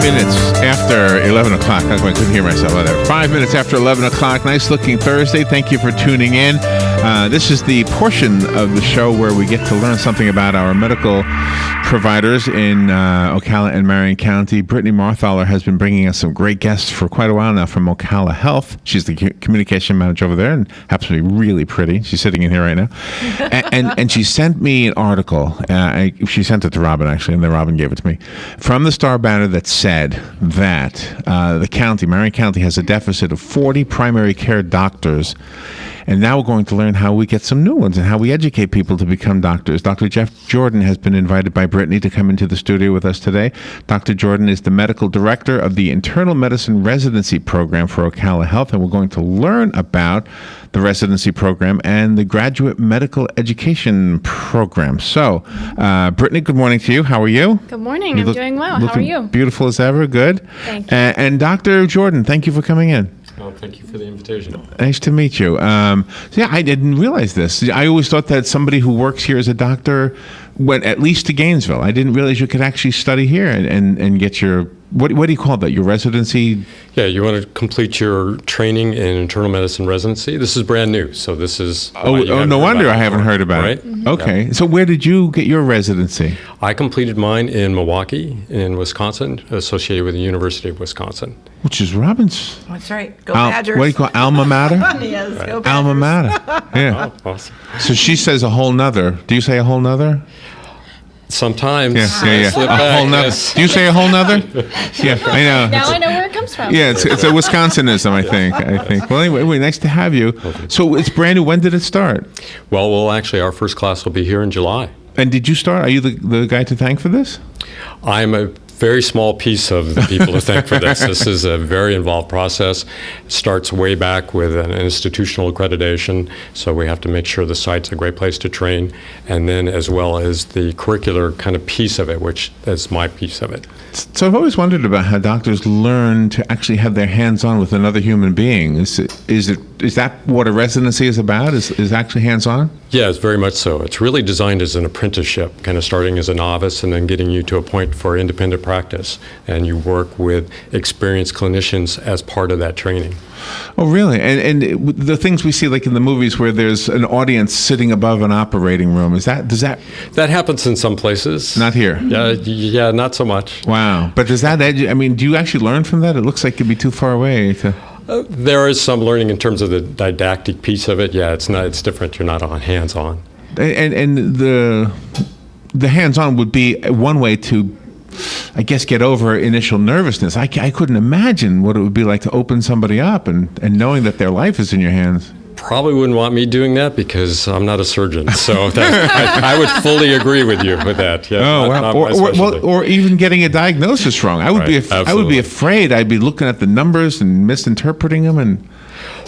minutes after 11 o'clock. That's why I couldn't hear myself out there. 5 minutes after 11 o'clock. Nice looking Thursday. Thank you for tuning in. This is the portion of the show where we get to learn something about our medical providers in Ocala and Marion County. Brittany Marthaler has been bringing us some great guests for quite a while now from Ocala Health. She's the communication manager over there and happens to be really pretty. She's sitting in here right now. and she sent me an article. She sent it to Robin, actually, and then Robin gave it to me. From the Star Banner that said that the county, Marion County, has a deficit of 40 primary care doctors. And now we're going to learn how we get some new ones and how we educate people to become doctors. Dr. Jeff Jordan has been invited by Brittany to come into the studio with us today. Dr. Jordan is the medical director of the Internal Medicine Residency Program for Ocala Health, and we're going to learn about the residency program and the graduate medical education program. So, Brittany, good morning to you. How are you? Good morning. I'm doing well. How are you? Beautiful as ever. Good. Thank you. And Dr. Jordan, thank you for coming in. Well, thank you for the invitation. Nice to meet you. So yeah, I didn't realize this. I always thought that somebody who works here as a doctor went at least to Gainesville. I didn't realize you could actually study here and get your, what do you call that, your residency? Yeah, you want to complete your training in internal medicine residency. This is brand new, so this is... no wonder I haven't heard about it. Mm-hmm. Okay, yeah. So where did you get your residency? I completed mine in Milwaukee, in Wisconsin, associated with the University of Wisconsin. Which is Robin's... That's right. Go Badgers. What do you call alma matter? Yes, right. go Badgers. Alma mater. Yeah. Oh, awesome. So she says a whole nother. Do you say a whole nother? Sometimes. Yeah. A whole nother. Yes. Do you say a whole nother? Yeah, I know. Now I know where it comes from. Yeah, it's a Wisconsinism, I think. Well, anyway, nice to have you. Okay. So it's brand new. When did it start? Well, actually, our first class will be here in July. And did you start? Are you the guy to thank for this? I'm a very small piece of the people to thank for this. This is a very involved process. It starts way back with an institutional accreditation, so we have to make sure the site's a great place to train, and then as well as the curricular kind of piece of it, which is my piece of it. So I've always wondered about how doctors learn to actually have their hands on with another human being. Is that what a residency is about? Is actually hands on? Yeah, it's very much so. It's really designed as an apprenticeship, kind of starting as a novice and then getting you to a point for independent practice. And you work with experienced clinicians as part of that training. Oh, really? And the things we see, like in the movies, where there's an audience sitting above an operating room, does that happens in some places? Not here. Yeah, not so much. Wow. But does that? Do you actually learn from that? It looks like it'd be too far away to. There is some learning in terms of the didactic piece of it. Yeah, it's different. You're not on hands-on. And the hands-on would be one way to, I guess, get over initial nervousness. I couldn't imagine what it would be like to open somebody up and knowing that their life is in your hands. Probably wouldn't want me doing that because I'm not a surgeon. So I would fully agree with you with that. Yeah, oh, wow. Or even getting a diagnosis wrong. I would be afraid. I'd be looking at the numbers and misinterpreting them and.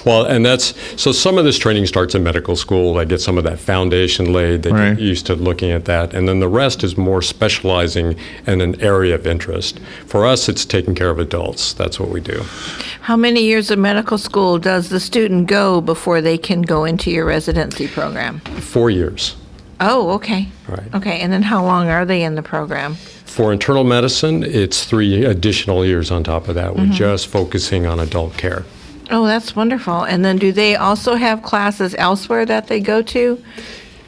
Well, so some of this training starts in medical school. I get some of that foundation laid. They get used to looking at that. And then the rest is more specializing in an area of interest. For us, it's taking care of adults. That's what we do. How many years of medical school does the student go before they can go into your residency program? 4 years. Oh, okay. Right. Okay, and then how long are they in the program? For internal medicine, it's 3 additional years on top of that. We're just focusing on adult care. Oh, that's wonderful. And then do they also have classes elsewhere that they go to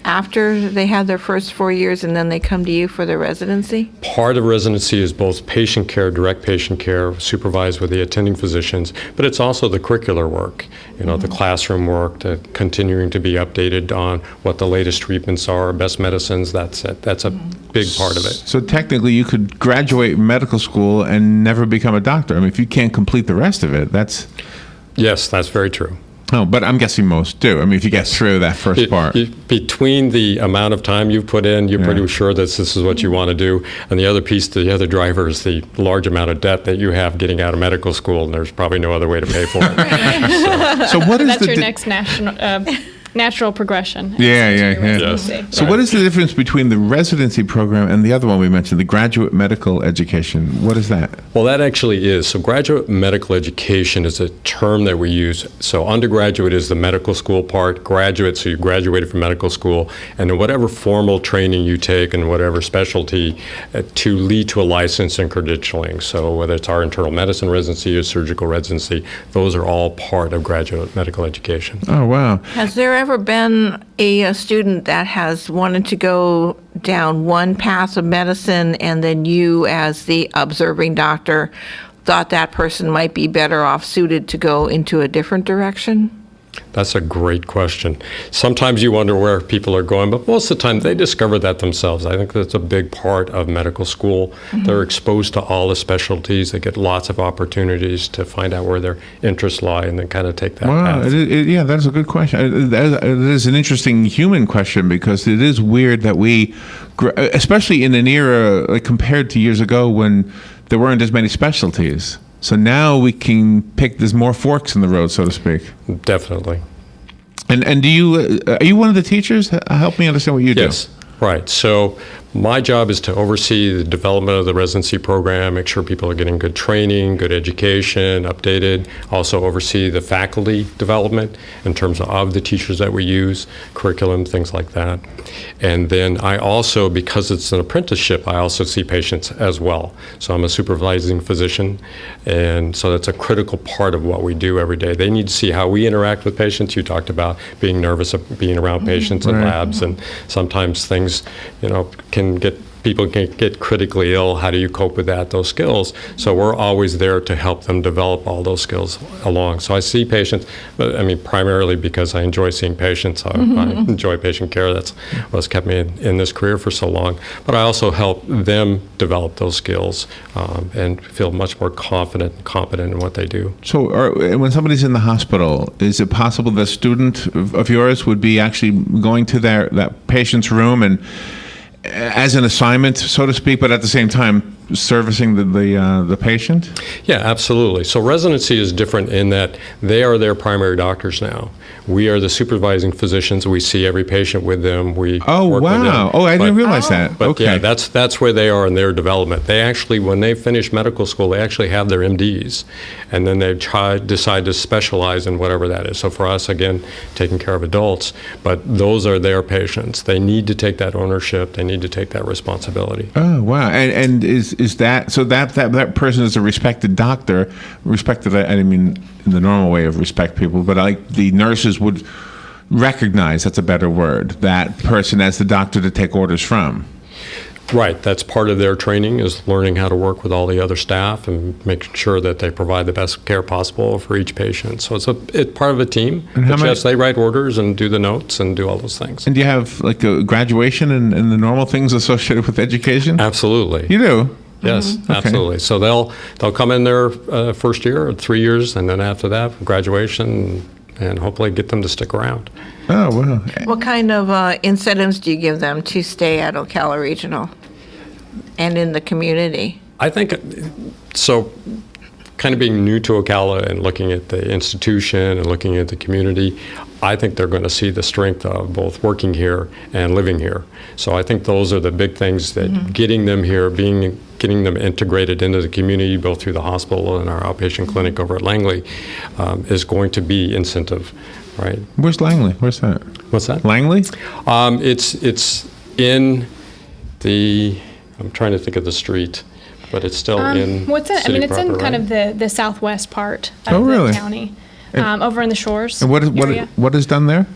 after they have their first 4 years and then they come to you for their residency? Part of residency is both patient care, direct patient care, supervised with the attending physicians, but it's also the curricular work, the classroom work, continuing to be updated on what the latest treatments are, best medicines. That's it. That's a big part of it. So technically you could graduate medical school and never become a doctor. I mean, if you can't complete the rest of it, that's... Yes, that's very true. Oh, but I'm guessing most do. I mean, if you get through that first part. Between the amount of time you've put in, you're pretty sure that this is what you want to do. And the other piece, the other driver is the large amount of debt that you have getting out of medical school, and there's probably no other way to pay for it. So what is That's your next national natural progression. Yeah. Residency. So what is the difference between the residency program and the other one we mentioned, the graduate medical education? What is that? Well, that actually is. So graduate medical education is a term that we use. So undergraduate is the medical school part, graduate, so you graduated from medical school, and then whatever formal training you take and whatever specialty to lead to a license and credentialing. So whether it's our internal medicine residency or surgical residency, those are all part of graduate medical education. Oh, wow. Has there ever been a student that has wanted to go down one path of medicine and then you, as the observing doctor, thought that person might be better off suited to go into a different direction? That's a great question. Sometimes you wonder where people are going, but most of the time they discover that themselves. I think that's a big part of medical school. They're exposed to all the specialties. They get lots of opportunities to find out where their interests lie and then kind of take that Wow, path. yeah, that's a good question. It is an interesting human question because it is weird that we, especially in an era like compared to years ago when there weren't as many specialties. So now we can pick. There's more forks in the road, so to speak. Definitely. And do you are you one of the teachers? Help me understand what you do. Yes, right. So my job is to oversee the development of the residency program, make sure people are getting good training, good education, updated. Also oversee the faculty development in terms of the teachers that we use, curriculum, things like that. And then I also, because it's an apprenticeship, I also see patients as well. So I'm a supervising physician, and so that's a critical part of what we do every day. They need to see how we interact with patients. You talked about being nervous of being around patients in Right. labs, and sometimes things, people can get critically ill. How do you cope with that, those skills? So we're always there to help them develop all those skills along. So I see patients, but I mean, primarily because I enjoy seeing patients. I enjoy patient care. That's what's kept me in this career for so long. But I also help them develop those skills and feel much more confident and competent in what they do. So when somebody's in the hospital, is it possible that a student of yours would be actually going to that patient's room and as an assignment, so to speak, but at the same time servicing the patient? Yeah, absolutely. So residency is different in that they are their primary doctors now. We are the supervising physicians. We see every patient with them. We Oh, work with them. wow. Oh, I didn't realize that. But Okay. yeah, that's where they are in their development. They actually, when they finish medical school, they actually have their MDs, and then they decide to specialize in whatever that is. So for us, again, taking care of adults, but those are their patients. They need to take that ownership. They need to take that responsibility. Oh, wow. And is that so that person is a respected doctor, respected, I mean, in the normal way of respect people, but like the nurses would recognize, that's a better word, that person as the doctor to take orders from. Right. That's part of their training, is learning how to work with all the other staff and making sure that they provide the best care possible for each patient. So it's part of a team. And But yes, they write orders and do the notes and do all those things. And do you have like a graduation and the normal things associated with education? Absolutely. You do? Yes, Okay. absolutely. So they'll come in their first year or 3 years, and then after that, graduation, and hopefully get them to stick around. Oh, wow. What kind of incentives do you give them to stay at Ocala Regional and in the community? I think, so kind of being new to Ocala and looking at the institution and looking at the community, I think they're going to see the strength of both working here and living here. So I think those are the big things that getting them here, getting them integrated into the community, both through the hospital and our outpatient clinic over at Langley, is going to be incentive, right? Where's Langley? Where's that? What's that? Langley? It's in the, I'm trying to think of the street, but it's still in What's it? I city mean, it's in proper, kind right? of the southwest part of Oh, really? the county, over in the shores. And area. what is done there?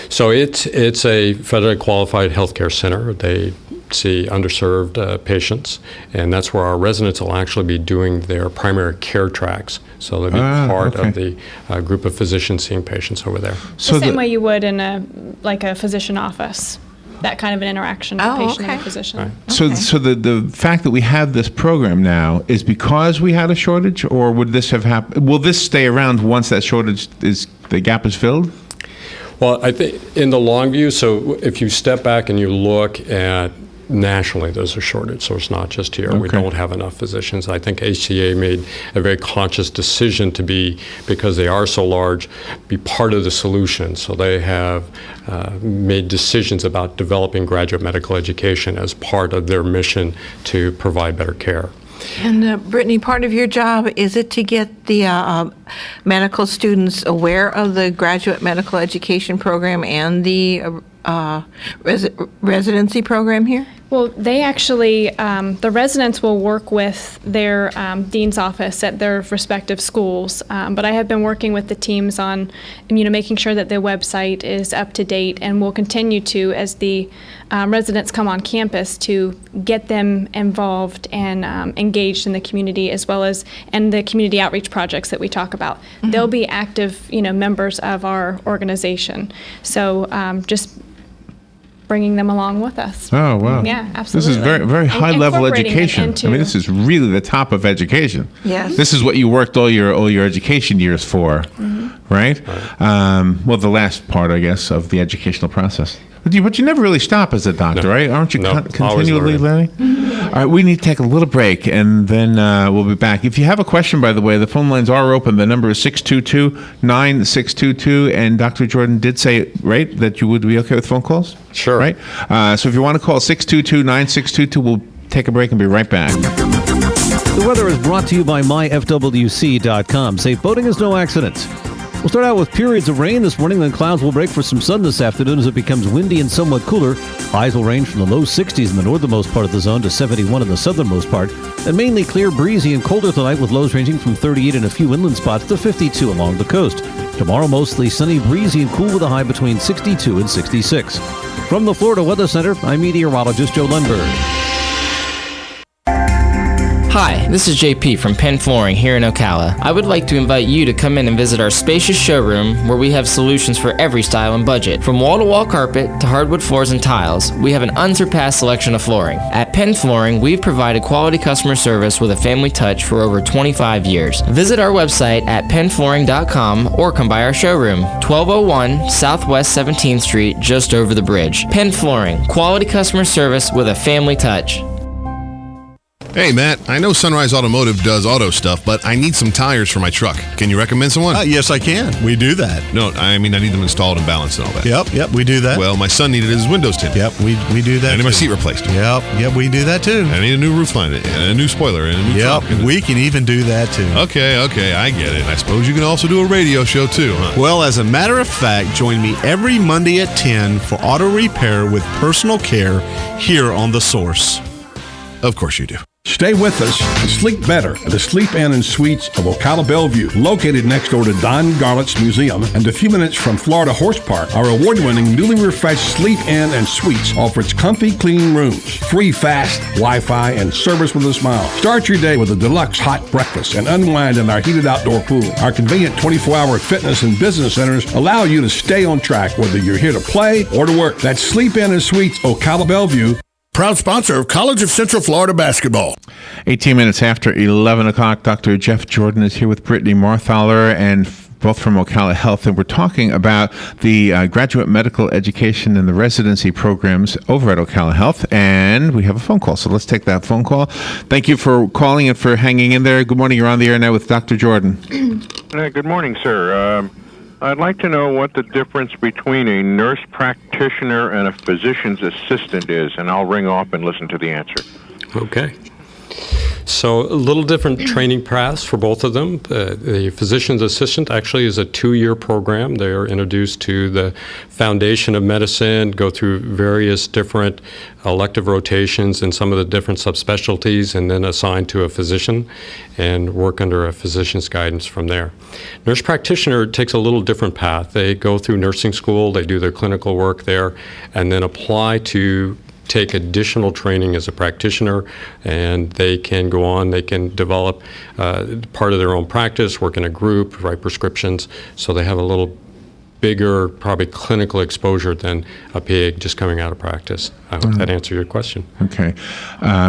So it's a federally qualified healthcare center. They see underserved patients, and that's where our residents will actually be doing their primary care tracks. So they'll be part of the group of physicians seeing patients over there. The same way you would in a physician office. That kind of an interaction with patient and physician. Right. So the fact that we have this program now is because we had a shortage, or would this have happened? Will this stay around once that shortage the gap is filled? Well, I think in the long view, so if you step back and you look at nationally there's a shortage, so it's not just here. We don't have enough physicians. I think HCA made a very conscious decision to be, because they are so large, be part of the solution. So they have made decisions about developing graduate medical education as part of their mission to provide better care. And Brittany, part of your job, is it to get the medical students aware of the graduate medical education program and the residency program here? Well, they actually, the residents will work with their dean's office at their respective schools. But I have been working with the teams on, making sure that the website is up to date, and will continue to, as the residents come on campus, to get them involved and engaged in the community, as well as and the community outreach projects that we talk about. They'll be active, members of our organization. So just bringing them along with us. Oh, wow. Yeah, absolutely. This is very, very high-level incorporating it education. into- I mean, this is really the top of education. Yes. This is what you worked all your education years for, right? Well, the last part, I guess, of the educational process. But you never really stop as a doctor, No. right? Aren't you No, always continually learning? All right, we need to take a little break, and then we'll be back. If you have a question, by the way, the phone lines are open. The number is 622-9622, and Dr. Jordan did say, right, that you would be okay with phone calls? Sure. Right? So if you want to call 622-9622, we'll take a break and be right back. The weather is brought to you by myfwc.com. Safe boating is no accident. We'll start out with periods of rain this morning, then clouds will break for some sun this afternoon as it becomes windy and somewhat cooler. Highs will range from the low 60s in the northernmost part of the zone to 71 in the southernmost part. And mainly clear, breezy, and colder tonight with lows ranging from 38 in a few inland spots to 52 along the coast. Tomorrow, mostly sunny, breezy, and cool with a high between 62 and 66. From the Florida Weather Center, I'm meteorologist Joe Lundberg. Hi, this is JP from Penn Flooring here in Ocala. I would like to invite you to come in and visit our spacious showroom where we have solutions for every style and budget. From wall-to-wall carpet to hardwood floors and tiles, we have an unsurpassed selection of flooring. At Penn Flooring, we've provided quality customer service with a family touch for over 25 years. Visit our website at pennflooring.com or come by our showroom, 1201 Southwest 17th Street, just over the bridge. Penn Flooring, quality customer service with a family touch. Hey, Matt, I know Sunrise Automotive does auto stuff, but I need some tires for my truck. Can you recommend someone? Yes, I can. We do that. No, I mean, I need them installed and balanced and all that. Yep, we do that. Well, my son needed his windows tinted. Yep, we do that. I need my too. seat replaced. Yep, we do that too. I need a new roof line, and a new spoiler, and a new Yep, trunk. we can even do that too. Okay, I get it. I suppose you can also do a radio show too, huh? Well, as a matter of fact, join me every Monday at 10 for auto repair with personal care here on The Source. Of course you do. Stay with us and sleep better at the Sleep Inn and Suites of Ocala Bellevue, located next door to Don Garlett's Museum and a few minutes from Florida Horse Park. Our award-winning, newly refreshed Sleep Inn and Suites offers comfy, clean rooms, free fast Wi-Fi, and service with a smile. Start your day with a deluxe hot breakfast and unwind in our heated outdoor pool. Our convenient 24-hour fitness and business centers allow you to stay on track whether you're here to play or to work. That's Sleep Inn and Suites, Ocala Bellevue. Proud sponsor of College of Central Florida basketball. 18 minutes after 11 o'clock, Dr. Jeff Jordan is here with Brittany Marthaler, and both from Ocala Health, and we're talking about the graduate medical education and the residency programs over at Ocala Health, and we have a phone call, so let's take that phone call. Thank you for calling and for hanging in there. Good morning. You're on the air now with Dr. Jordan. Good morning, sir. I'd like to know what the difference between a nurse practitioner and a physician's assistant is, and I'll ring off and listen to the answer. Okay. So a little different training paths for both of them. The physician's assistant actually is a 2-year program. They are introduced to the foundation of medicine, go through various different elective rotations in some of the different subspecialties, and then assigned to a physician and work under a physician's guidance from there. Nurse practitioner takes a little different path. They go through nursing school, they do their clinical work there, and then apply to take additional training as a practitioner, and they can go on, they can develop part of their own practice, work in a group, write prescriptions, so they have a little bigger, probably clinical exposure than a PA just coming out of practice. I hope that answered your question. Okay.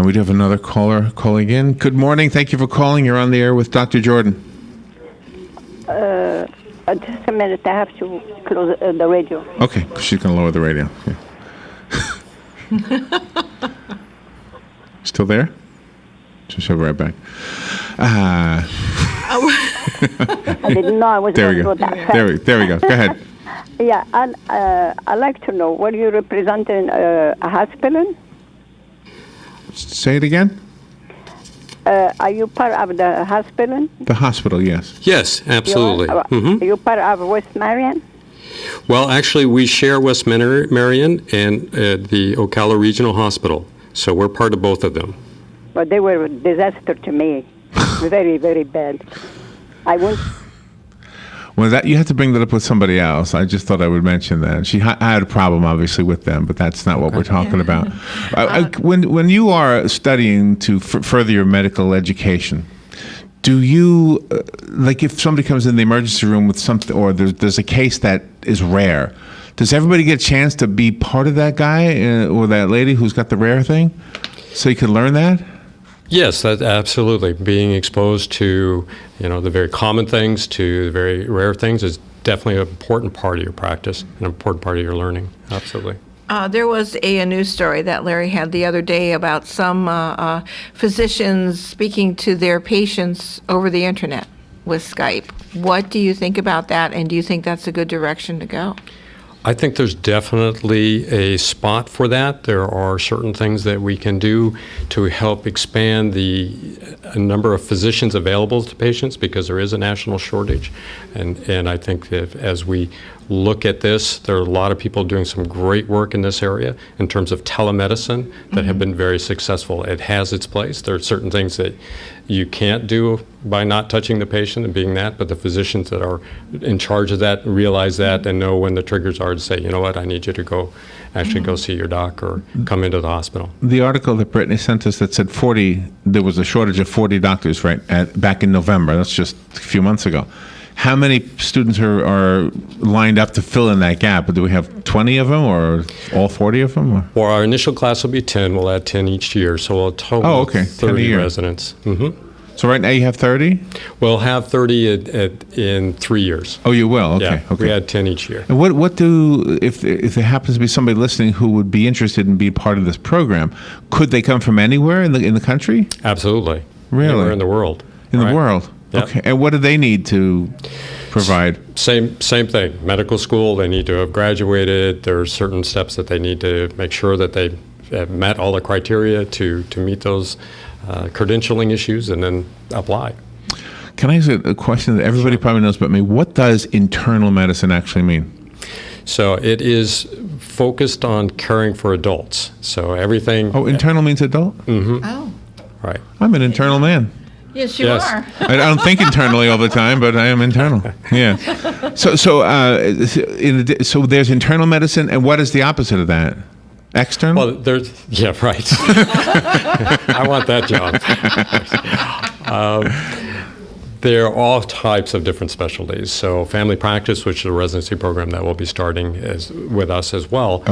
We do have another caller calling in. Good morning. Thank you for calling. You're on the air with Dr. Jordan. Just a minute. I have to close the radio. Okay. She's going to lower the radio. Yeah. Still there? Just right back. I didn't know I was There we going to go. go that fast. There we go. Go ahead. Yeah, and I'd like to know, were you representing a hospital? Say it again. Are you part of the hospital? The hospital, yes. Yes, absolutely. Are you part of West Marion? Well, actually, we share West Marion and the Ocala Regional Hospital, so we're part of both of them. Well, they were a disaster to me. Very, very bad. I went. Well, that you have to bring that up with somebody else. I just thought I would mention that. I had a problem, obviously, with them, but that's not what we're talking about. When you are studying to further your medical education, do you, like if somebody comes in the emergency room with something, or there's a case that is rare, does everybody get a chance to be part of that guy or that lady who's got the rare thing so you can learn that? Yes, that absolutely. Being exposed to, the very common things to the very rare things is definitely an important part of your practice, an important part of your learning. Absolutely. There was a news story that Larry had the other day about some physicians speaking to their patients over the internet with Skype. What do you think about that, and do you think that's a good direction to go? I think there's definitely a spot for that. There are certain things that we can do to help expand the number of physicians available to patients, because there is a national shortage. And I think that as we look at this, there are a lot of people doing some great work in this area in terms of telemedicine that have been very successful. It has its place. There are certain things that you can't do by not touching the patient and being that, but the physicians that are in charge of that realize that and know when the triggers are to say, you know what, I need you to go see your doc or come into the hospital. The article that Brittany sent us that said there was a shortage of 40 doctors back in November. That's just a few months ago. How many students are lined up to fill in that gap? Do we have 20 of them or all 40 of them? Or? Well, our initial class will be 10. We'll add 10 each year, so we'll total 30 residents. Mm-hmm. So right now you have 30? We'll have 30 in 3 years. Oh, you will? Okay. Yeah, okay. We add 10 each year. And what do, if there happens to be somebody listening who would be interested in being part of this program, could they come from anywhere in the country? Absolutely. Really? Anywhere in the world. In the world? Yep. Okay. And what do they need to provide? Same thing. Medical school, they need to have graduated. There are certain steps that they need to make sure that they have met all the criteria to meet those credentialing issues and then apply. Can I ask a question that everybody probably knows but me? What does internal medicine actually mean? So it is focused on caring for adults. So everything... Oh, internal means adult? Mm-hmm. Oh. Right. I'm an internal man. Yes, you are. I don't think internally all the time, but I am internal. Yeah. So there's internal medicine, and what is the opposite of that? External? Well, right. I want that job. There are all types of different specialties. So family practice, which is a residency program that will be starting with us as well,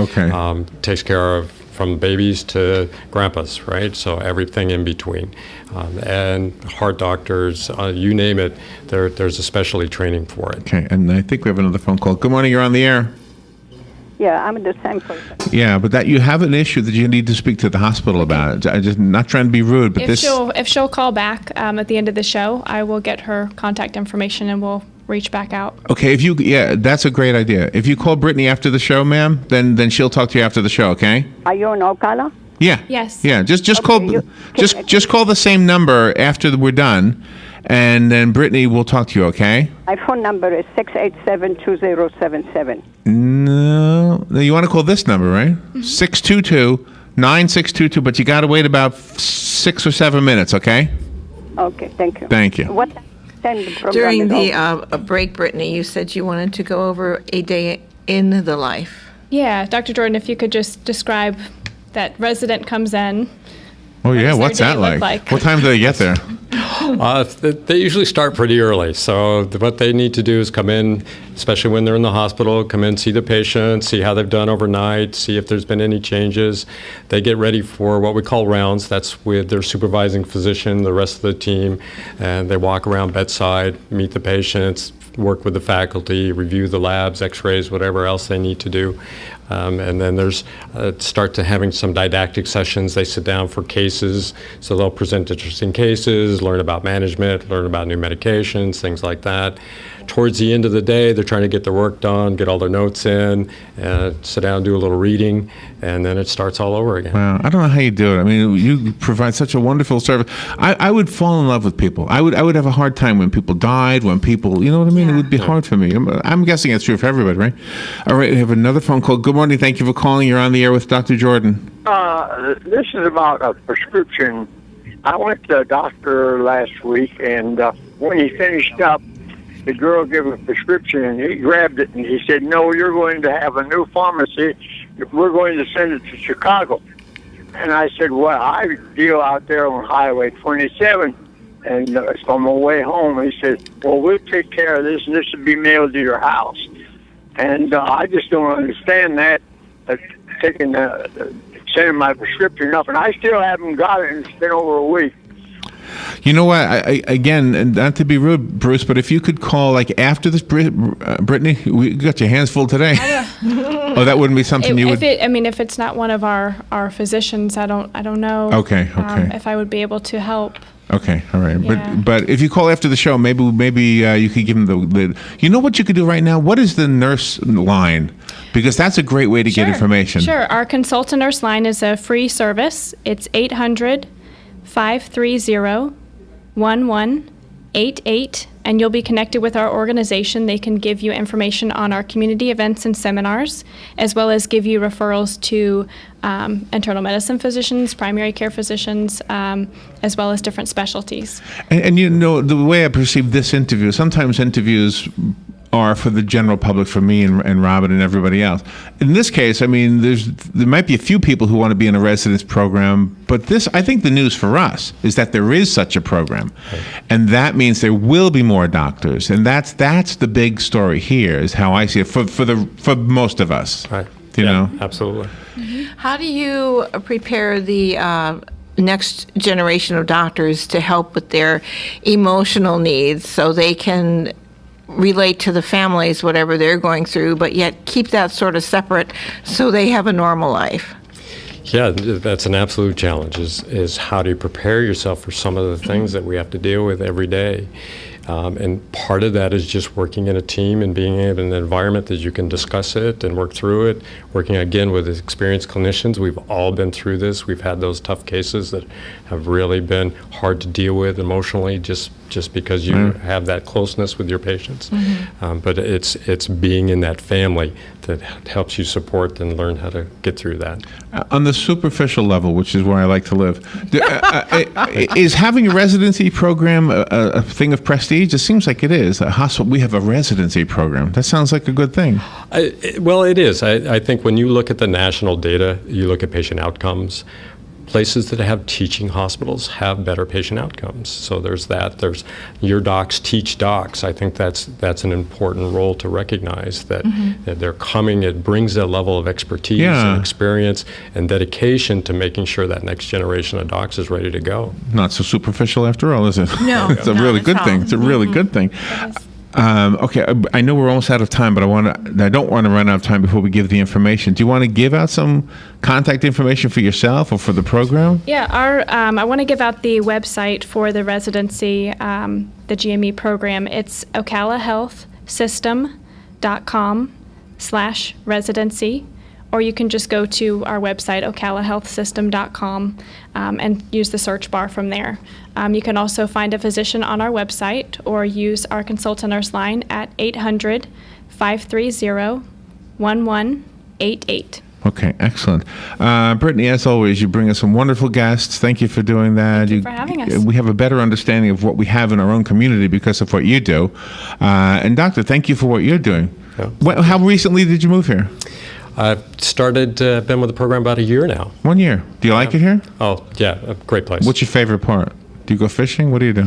takes care of from babies to grandpas, right? So everything in between. And heart doctors, you name it, there's a specialty training for it. Okay, and I think we have another phone call. Good morning, you're on the air. Yeah, I'm the same person. Yeah, but you have an issue that you need to speak to the hospital about. I'm just not trying to be rude, but if she'll call back at the end of the show, I will get her contact information and we'll reach back out. Okay, that's a great idea. If you call Brittany after the show, ma'am, then she'll talk to you after the show, okay? Are you in Ocala? Yeah. Yes. Yeah, just call just call the same number after we're done, and then Brittany will talk to you, okay? My phone number is 687-2077. No, you want to call this number, right? 622-9622, but you got to wait about 6 or 7 minutes, okay? Okay, thank you. Thank you. What time the program During is the over? break, Brittany, you said you wanted to go over a day in the life. Yeah, Dr. Jordan, if you could just describe that resident comes in. Oh, yeah, does what's their that day look like? What time do they get there? They usually start pretty early. So what they need to do is come in, especially when they're in the hospital, come in, see the patient, see how they've done overnight, see if there's been any changes. They get ready for what we call rounds. That's with their supervising physician, the rest of the team, and they walk around bedside, meet the patients, work with the faculty, review the labs, x-rays, whatever else they need to do. And then there's start to having some didactic sessions. They sit down for cases, so they'll present interesting cases, learn about management, learn about new medications, things like that. Towards the end of the day, they're trying to get their work done, get all their notes in, sit down, do a little reading, and then it starts all over again. Wow, I don't know how you do it. I mean, you provide such a wonderful service. I would fall in love with people. I would have a hard time when people died, when people, you know what I mean? It would be hard for me. I'm guessing it's true for everybody, right? All right, we have another phone call. Good morning. Thank you for calling. You're on the air with Dr. Jordan. This is about a prescription. I went to the doctor last week, and when he finished up, the girl gave him a prescription, and he grabbed it, and he said, "No, you're going to have a new pharmacy. We're going to send it to Chicago." And I said, "Well, I deal out there on Highway 27, and it's on my way home." And he said, "Well, we'll take care of this, and this will be mailed to your house." And I just don't understand that, sending my prescription up, and I still haven't got it, and it's been over a week. You know what? Again, and not to be rude, Bruce, but if you could call like after this, Brittany, we got your hands full today. Oh, that wouldn't be something you would. If it's not one of our physicians, I don't know. Okay. If I would be able to help. Okay, all right. Yeah. But if you call after the show, maybe you could give them the. You know what you could do right now? What is the nurse line? Because that's a great way to get information. Sure. Our consultant nurse line is a free service. It's 800-530-1188, and you'll be connected with our organization. They can give you information on our community events and seminars, as well as give you referrals to internal medicine physicians, primary care physicians, as well as different specialties. And you know, the way I perceive this interview, sometimes interviews are for the general public, for me and Robin and everybody else. In this case, I mean, there might be a few people who want to be in a residence program, but I think the news for us is that there is such a program, and that means there will be more doctors, and that's the big story here, is how I see it for most of us. Right. You know, absolutely. How do you prepare the next generation of doctors to help with their emotional needs so they can relate to the families, whatever they're going through, but yet keep that sort of separate so they have a normal life? Yeah, that's an absolute challenge, is how do you prepare yourself for some of the things that we have to deal with every day. And part of that is just working in a team and being in an environment that you can discuss it and work through it. Working, again, with experienced clinicians. We've all been through this. We've had those tough cases that have really been hard to deal with emotionally, just because you have that closeness with your patients. But it's being in that family that helps you support and learn how to get through that. On the superficial level, which is where I like to live, is having a residency program a thing of prestige? It seems like it is. A hospital, we have a residency program. That sounds like a good thing. Well, it is. I think when you look at the national data, you look at patient outcomes, places that have teaching hospitals have better patient outcomes. So there's that. There's your docs teach docs. I think that's an important role to recognize, that they're coming. It brings that level of expertise and experience and dedication to making sure that next generation of docs is ready to go. Not so superficial after all, is it? No, it's a really good thing. It's a really good thing. Okay, I know we're almost out of time, but I don't want to run out of time before we give the information. Do you want to give out some contact information for yourself or for the program? Yeah, I want to give out the website for the residency, the GME program. It's ocalahealthsystem.com/residency. Or you can just go to our website, ocalahealthsystem.com, and use the search bar from there. You can also find a physician on our website or use our consultant nurse line at 800-530-1188. Okay, excellent. Brittany, as always, you bring us some wonderful guests. Thank you for doing that. Thank you for having us. We have a better understanding of what we have in our own community because of what you do. And Doctor, thank you for what you're doing. Yeah. How recently did you move here? I've been with the program about a year now. 1 year. Do you like it here? Oh, yeah, a great place. What's your favorite part? Do you go fishing? What do you do?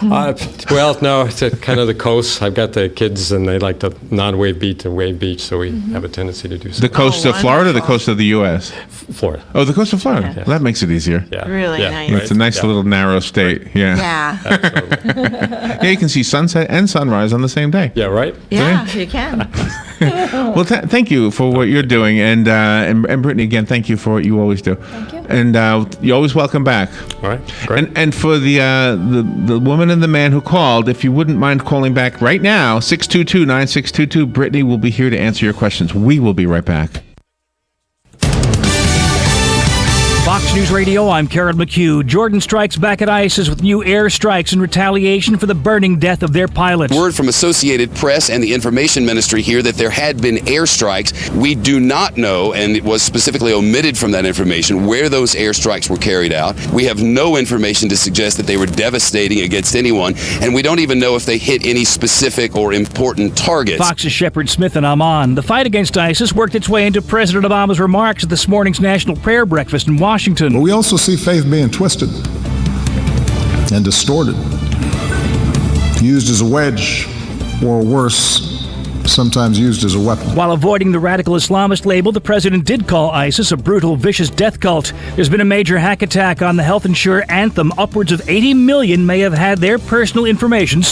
Well, no, it's kind of the coast. I've got the kids, and they like the non-wave beach to wave beach, so we have a tendency to do so. The coast of Florida or the coast of the U.S.? Florida. Oh, the coast of Florida. Yeah. Well, that makes it easier. Yeah. Really Yeah. nice. It's a nice little narrow state. Yeah. Yeah. Yeah, you can see sunset and sunrise on the same day. Yeah, right? Yeah, you can. Well, thank you for what you're doing, and Brittany, again, thank you for what you always do. Thank you. And you're always welcome back. All right, great. And for the woman and the man who called, if you wouldn't mind calling back right now, 622-9622, Brittany will be here to answer your questions. We will be right back. Fox News Radio, I'm Karen McHugh. Jordan strikes back at ISIS with new airstrikes in retaliation for the burning death of their pilot. Word from Associated Press and the Information Ministry here that there had been airstrikes. We do not know, and it was specifically omitted from that information, where those airstrikes were carried out. We have no information to suggest that they were devastating against anyone, and we don't even know if they hit any specific or important targets. Fox's Shepard Smith and Amman. The fight against ISIS worked its way into President Obama's remarks at this morning's National Prayer Breakfast in Washington. But we also see faith being twisted and distorted, used as a wedge, or worse, sometimes used as a weapon. While avoiding the radical Islamist label, the president did call ISIS a brutal, vicious death cult. There's been a major hack attack on the health insurer Anthem. Upwards of 80 million may have had their personal information